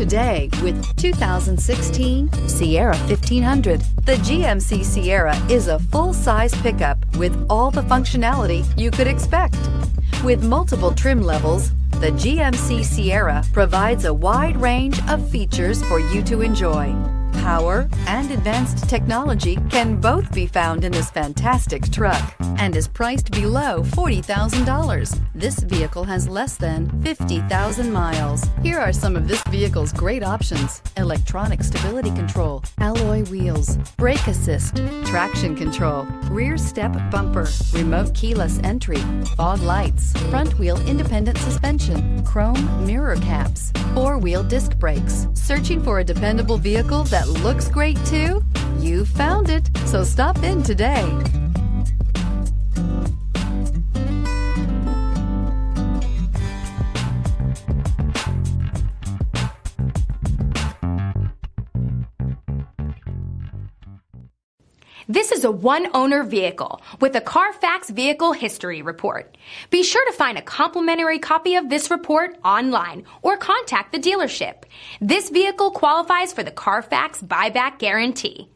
today with 2016 Sierra 1500. The GMC Sierra is a full-size pickup with all the functionality you could expect. With multiple trim levels, the GMC Sierra provides a wide range of features for you to enjoy. Power and advanced technology can both be found in this fantastic truck and is priced below $40,000. This vehicle has less than 50,000 miles. Here are some of this vehicle's great options: electronic stability control, alloy wheels, brake assist, traction control, rear step bumper, remote keyless entry, fog lights, front wheel independent suspension, chrome mirror caps, four-wheel disc brakes. Searching for a dependable vehicle that looks great too? You found it, so stop in today. This is a one-owner vehicle with a Carfax Vehicle History Report. Be sure to find a complimentary copy of this report online or contact the dealership. This vehicle qualifies for the Carfax Buyback Guarantee.